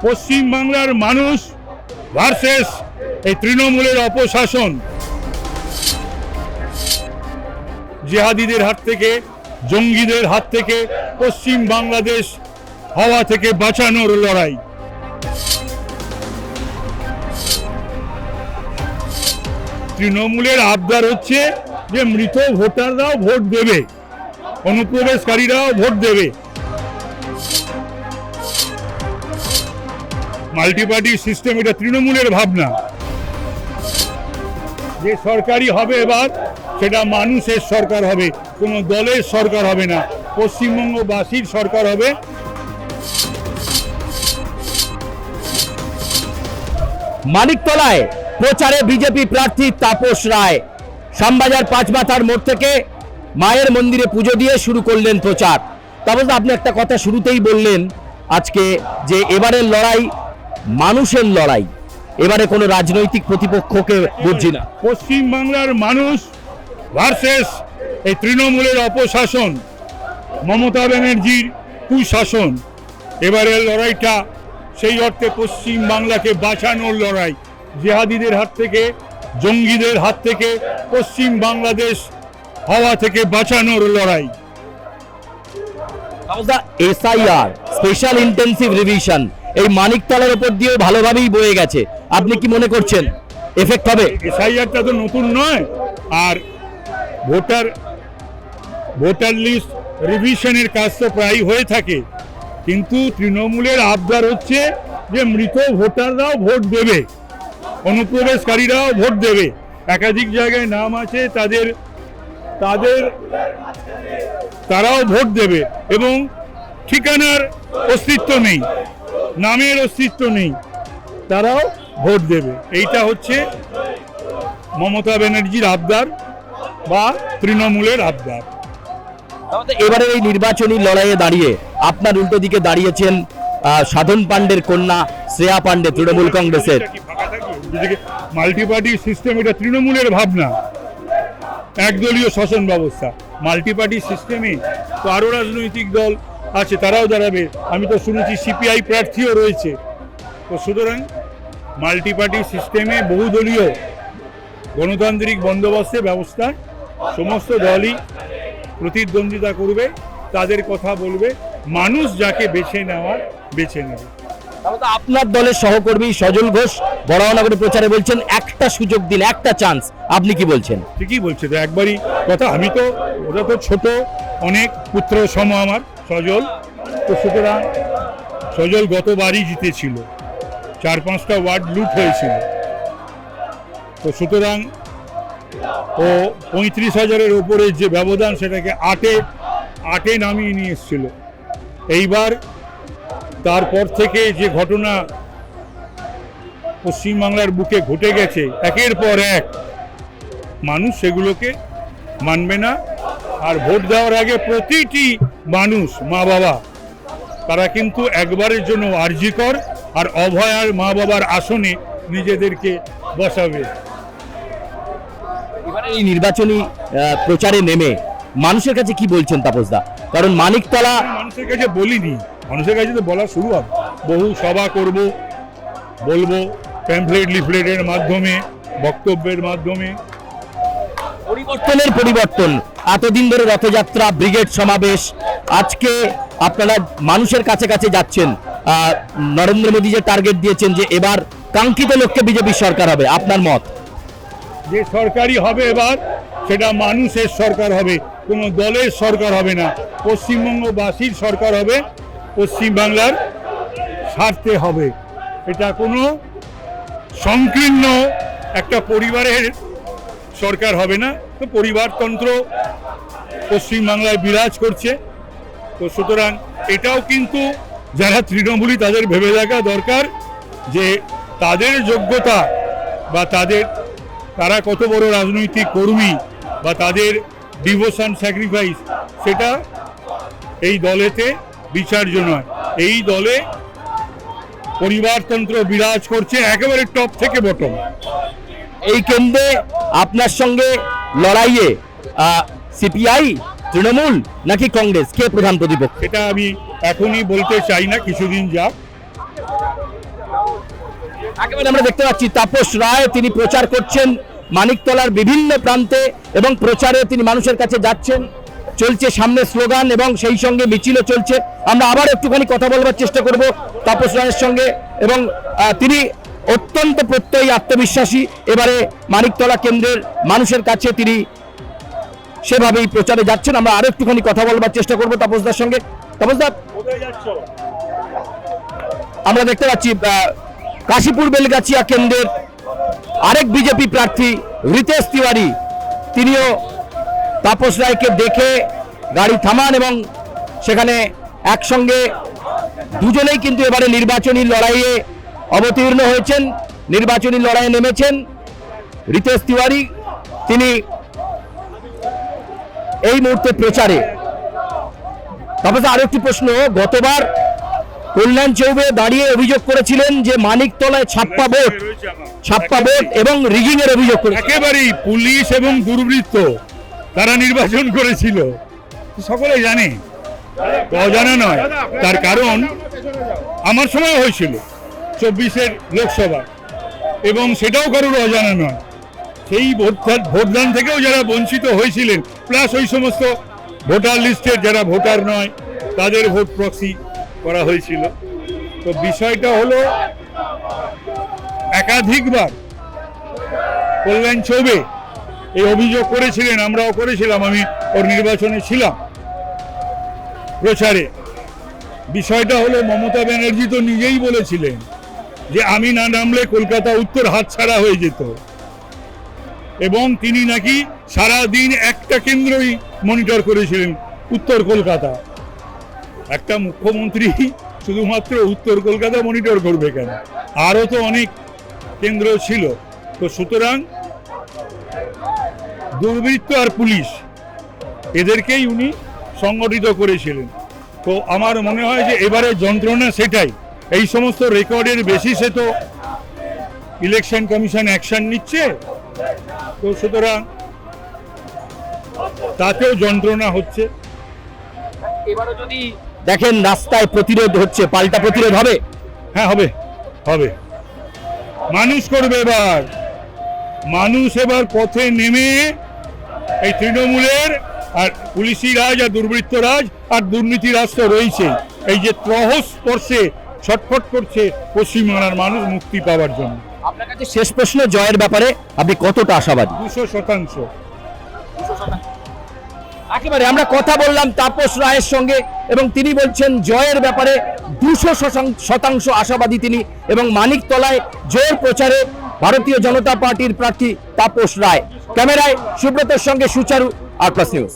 পশ্চিম বাংলার মানুষ ভার্সেস এই তৃণমূলের অপশাসন, জিহাদিদের হাত থেকে, জঙ্গিদের হাত থেকে পশ্চিম বাংলাদেশ হাওয়া থেকে বাঁচানোর লড়াই। তৃণমূলের আবদার হচ্ছে যে মৃত ভোটাররাও ভোট দেবে, অনুপ্রবেশকারীরাও ভোট দেবে। মাল্টিপার্টি সিস্টেম, এটা তৃণমূলের ভাবনা। যে সরকারি হবে এবার, সেটা মানুষের সরকার হবে, কোনো দলের সরকার হবে না, পশ্চিমবঙ্গবাসীর সরকার হবে। মানিকতলায় প্রচারে বিজেপি প্রার্থী তাপস রায় শ্যামবাজার পাঁচমাথার মোড় থেকে মায়ের মন্দিরে পুজো দিয়ে শুরু করলেন প্রচার। তাপস, আপনি একটা কথা শুরুতেই বললেন আজকে যে এবারের লড়াই মানুষের লড়াই, এবারে কোনো রাজনৈতিক প্রতিপক্ষকে বুঝছি না। পশ্চিম বাংলার মানুষ ভার্সেস এই তৃণমূলের অপশাসন, মমতা ব্যানার্জির কুশাসন। এবারের লড়াইটা সেই অর্থে পশ্চিম বাংলাকে বাঁচানোর লড়াই, জিহাদিদের হাত থেকে, জঙ্গিদের হাত থেকে পশ্চিম বাংলাদেশ হাওয়া থেকে বাঁচানোর লড়াই। এসআইআর স্পেশাল ইন্টেন্সিভ রিভিশন এই মানিকতলার উপর দিয়েও ভালোভাবেই বয়ে গেছে, আপনি কি মনে করছেন এফেক্ট হবে? এসআইআরটা তো নতুন নয়, আর ভোটার লিস্ট রিভিশনের কাজ তো প্রায় হয়ে থাকে, কিন্তু তৃণমূলের আবদার হচ্ছে যে মৃত ভোটাররাও ভোট দেবে, অনুপ্রবেশকারীরাও ভোট দেবে। একাধিক জায়গায় নাম আছে তারাও ভোট দেবে, এবং ঠিকানার অস্তিত্ব নেই, নামের অস্তিত্ব নেই, তারাও ভোট দেবে। এইটা হচ্ছে মমতা ব্যানার্জির আবদার বা তৃণমূলের আবদার। এবারে এই নির্বাচনী লড়াইয়ে দাঁড়িয়ে আপনার উল্টো দিকে দাঁড়িয়েছেন সাধন পান্ডের কন্যা শ্রেয়া পান্ডে, তৃণমূল কংগ্রেসের। মাল্টিপার্টি সিস্টেম, এটা তৃণমূলের ভাবনা, একদলীয় শাসন ব্যবস্থা। মাল্টিপার্টি সিস্টেমে তো আরও রাজনৈতিক দল আছে, তারাও দাঁড়াবে। আমি তো শুনেছি সিপিআই প্রার্থীও রয়েছে। তো সুতরাং মাল্টিপার্টি সিস্টেমে বহুদলীয় গণতান্ত্রিক বন্দোবস্তে ব্যবস্থা, সমস্ত দলই প্রতিদ্বন্দ্বিতা করবে, তাদের কথা বলবে, মানুষ যাকে বেছে নেবে। আপনার দলের সহকর্মী সজল ঘোষ বড়নগরে প্রচারে বলছেন একটা সুযোগ দিন, একটা চান্স, আপনি কি বলছেন? ঠিকই বলছে, তো একবারই কথা। ওটা তো ছোট, অনেক পুত্র সম আমার সজল। তো সুতরাং সজল গতবারই জিতেছিল, 4-5টা ওয়ার্ড লুট হয়েছিল। তো সুতরাং ও 35,000-এর ওপরে যে ব্যবধান, সেটাকে 8-এ নামিয়ে নিয়ে এসেছিল। এইবার তারপর থেকে যে ঘটনা পশ্চিমবাংলার বুকে ঘটে গেছে একের পর এক, মানুষ সেগুলোকে মানবে না। আর ভোট দেওয়ার আগে প্রতিটি মানুষ, মা বাবা, তারা কিন্তু একবারের জন্য আরজিকর আর অভয়ার মা বাবার আসনে নিজেদেরকে বসাবে। এবারে এই নির্বাচনী প্রচারে নেমে মানুষের কাছে কি বলছেন তাপসদা? কারণ মানিকতলা মানুষের কাছে বলিনি, মানুষের কাছে তো বলা শুরু হবে। বহু সভা করব, বলবো, প্যাম্পলেট লিফলেটের মাধ্যমে, বক্তব্যের মাধ্যমে। পরিবর্তন, এতদিন ধরে রথযাত্রা, ব্রিগেড সমাবেশ, আজকে আপনারা মানুষের কাছে কাছে যাচ্ছেন। নরেন্দ্র মোদী যে টার্গেট দিয়েছেন যে এবার কাঙ্ক্ষিত লক্ষ্যে বিজেপি সরকার হবে, আপনার মত? যে সরকারি হবে এবার, সেটা মানুষের সরকার হবে, কোনো দলের সরকার হবে না, পশ্চিমবঙ্গবাসীর সরকার হবে, পশ্চিমবাংলার স্বার্থে হবে। এটা কোনো সংকীর্ণ একটা পরিবারের সরকার হবে না। তো পরিবারতন্ত্র পশ্চিমবাংলায় বিরাজ করছে। তো সুতরাং এটাও কিন্তু যারা তৃণমূলী, তাদের ভেবে দেখা দরকার যে তাদের যোগ্যতা বা তারা কত বড় রাজনৈতিক কর্মী বা তাদের ডিভোশন, স্যাক্রিফাইস, সেটা এই দলেতে বিচার্য নয়। এই দলে পরিবারতন্ত্র বিরাজ করছে একেবারে টপ থেকে বটম। এই কেন্দ্রে আপনার সঙ্গে লড়াইয়ে সিপিআই, তৃণমূল নাকি কংগ্রেস, কে প্রধান প্রতিপক্ষ? এটা আমি এখনই বলতে চাই না, কিছুদিন যাক। একেবারে আমরা দেখতে পাচ্ছি তাপস রায় তিনি প্রচার করছেন মানিকতলার বিভিন্ন প্রান্তে এবং প্রচারে তিনি মানুষের কাছে যাচ্ছেন, চলছে সামনে স্লোগান এবং সেই সঙ্গে মিছিলও চলছে। আমরা আবার একটুখানি কথা বলবার চেষ্টা করব তাপস রায়ের সঙ্গে এবং তিনি অত্যন্ত প্রত্যয়ী আত্মবিশ্বাসী। এবারে মানিকতলা কেন্দ্রের মানুষের কাছে তিনি সেভাবেই প্রচারে যাচ্ছেন। আমরা আরো একটুখানি কথা বলবার চেষ্টা করব তাপসদার সঙ্গে। তাপসদা, আমরা দেখতে পাচ্ছি কাশীপুর বেলগাছিয়া কেন্দ্রের আরেক বিজেপি প্রার্থী রিতেশ তিওয়ারি তিনিও তাপস রায়কে দেখে গাড়ি থামান এবং সেখানে একসঙ্গে দুজনেই কিন্তু এবারে নির্বাচনী লড়াইয়ে অবতীর্ণ হয়েছেন, নির্বাচনী লড়াইয়ে নেমেছেন। রিতেশ তিওয়ারি তিনি এই মুহূর্তে প্রচারে। তারপরে আরো একটি প্রশ্ন, গতবার কল্যাণ চৌবে দাঁড়িয়ে অভিযোগ করেছিলেন যে মানিকতলায় ছাপ্পা ভোট এবং রিগিং এর অভিযোগ করে। একেবারেই পুলিশ এবং দুর্বৃত্ত তারা নির্বাচন করেছিল, সকলে জানে, অজানা নয়। তার কারণ আমার সময় হয়েছিল 24-এর লোকসভা, এবং সেটাও কারোর অজানা নয়। সেই ভোটদান থেকেও যারা বঞ্চিত হয়েছিলেন, প্লাস ওই সমস্ত ভোটার লিস্টের যারা ভোটার নয় তাদের ভোট প্রক্সি করা হয়েছিল। তো বিষয়টা হলো একাধিকবার কল্যাণ চৌবে এই অভিযোগ করেছিলেন, আমরাও করেছিলাম, আমি ওর নির্বাচনে ছিলাম প্রচারে। বিষয়টা হলো মমতা ব্যানার্জি তো নিজেই বলেছিলেন যে আমি না নামলে কলকাতা উত্তর হাতছাড়া হয়ে যেত, এবং তিনি নাকি সারা দিন একটা কেন্দ্রই মনিটর করেছিলেন, উত্তর কলকাতা। একটা মুখ্যমন্ত্রী শুধুমাত্র উত্তর কলকাতা মনিটর করবে কেন? আরও তো অনেক কেন্দ্র ছিল। তো সুতরাং দুর্বৃত্ত আর পুলিশ এদেরকেই উনি সংগঠিত করেছিলেন। তো আমার মনে হয় যে এবারে যন্ত্রণা সেটাই। এই সমস্ত রেকর্ডের বেসিসে তো ইলেকশন কমিশন অ্যাকশন নিচ্ছে, তো সুতরাং তাতেও যন্ত্রণা হচ্ছে। এবারে যদি দেখেন রাস্তায় প্রতিরোধ হচ্ছে, পাল্টা প্রতিরোধ হবে। হ্যাঁ, হবে হবে। মানুষ করবে এবার, মানুষ এবার পথে নেমে এই তৃণমূলের আর পুলিশি রাজ আর দুর্বৃত্ত রাজ আর দুর্নীতি রাজ তো রয়েছে, এই যে ত্রহস স্পর্শে ছটফট করছে পশ্চিমবাংলার মানুষ মুক্তি পাওয়ার জন্য। আপনার কাছে শেষ প্রশ্ন, জয়ের ব্যাপারে আপনি কতটা আশাবাদী? 200%। একেবারে আমরা কথা বললাম তাপস রায়ের সঙ্গে এবং তিনি বলছেন জয়ের ব্যাপারে 200% আশাবাদী তিনি, এবং মানিকতলায় জয়ের প্রচারে ভারতীয় জনতা পার্টির প্রার্থী তাপস রায়। ক্যামেরায় সুব্রতর সঙ্গে সুচারু, আর প্লাস নিউজ।